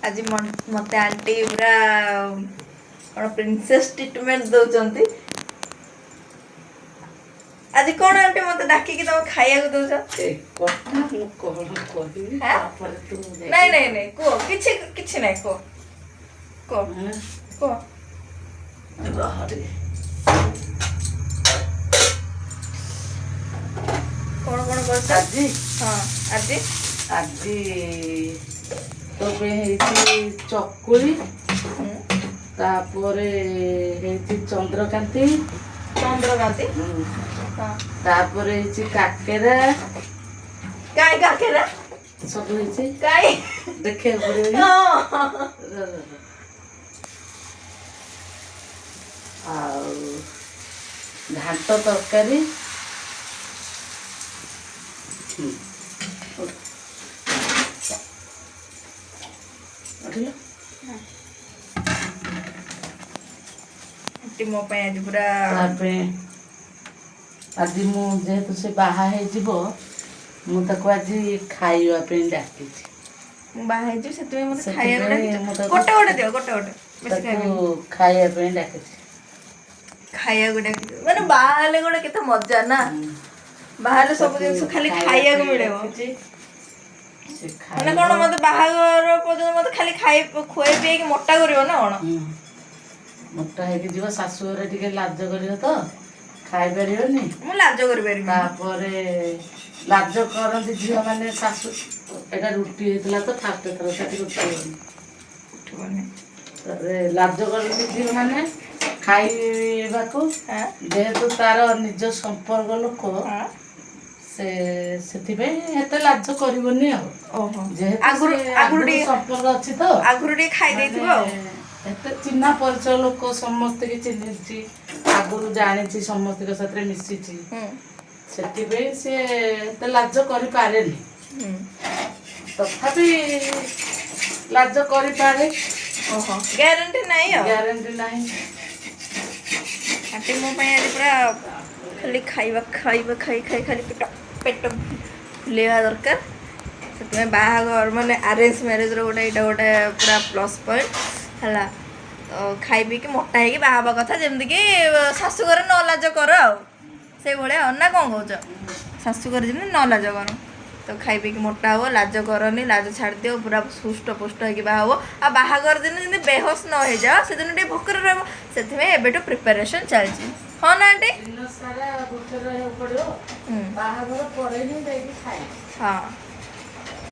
आज मते आंटी पूरा कौन प्रिंसेस ट्रीटमेंट दौरान आज कौन आंटी मते डाकी कि तुम खाया को दौछ नहीं नहीं नहीं को किछि किछि नहीं को कौन कौन कर आज हां आज आज तो चकुली तापरे चंद्रकांति चंद्रकांति तापरे काकेरा काय काकेरा सब होइछि काय देखे पड़े घाट तरकारी मो आज पूरा आज जेहेतु से बाहा आज खाइबा डाकी बाहे जो से तुम्हें मते खाइबा गोटे गोटे दियो गोटे गोटे बेसी खाइबा डाकी खाइया गोटे माने बाहाले गोटे केते मजा ना बाहर सब जिन खाली खाइया को मिलेबो माने कोन मते बाहागर पजन मते खाली खाइ खोए पे कि मोटा करियो ना कोन मोटा है कि जीव सासु रे टिके लाज करियो तो खाइ परियोनी मु लाज करि परिबी तापरे लाज करंती जीव माने सासु एटा रुटी हेतला तो फास्ट थरो साथी उठबनी तरे लाज करंती जीव माने खाइबा को जेहेतु तार निज संपर्क लोक से सेति पे एते लाज करिवनी आ ओहो जेहेतु आगुडी संपर्क अछि तो आगुडी खाइ देथिबो एते चिन्हा परिचय लोक समस्त के चिन्हिछि आगुरु जानिछि समस्त के साथ रे मिसिछि सेति पे से एते लाज करि पारेनी तथापि लाज करि पारे ओहो ग्यारंटी नहीं है ग्यारंटी नहीं आंटी मो पे आज पूरा खाली खाइबा खाइबा खाई खाई खाली पेट फुलेवा दरकार से बाहागर माने अरेंज मैरेज रो गोटे एटा गोटे पूरा प्लस पॉइंट हला तो खाई पी के मोटा है कि बाहाबा कथा जेमति कि सासु घर न लाज कर आ से भले ना कोन कहउछ सासु घर जेमति न लाज कर तो खाई पी के मोटा हो लाज करनी लाज छाड़ दियो पूरा सुष्ट पुष्ट है कि बाहा हो आ बाहागर दिन जे बेहोश न हो जा से दिन टे भोकर रहबो सेति में एबेटो प्रिपरेशन चलछि हां ना आंटी दिन सारा भोकर रहे पड़ो बाहागर पड़े नहीं जाई खाए हां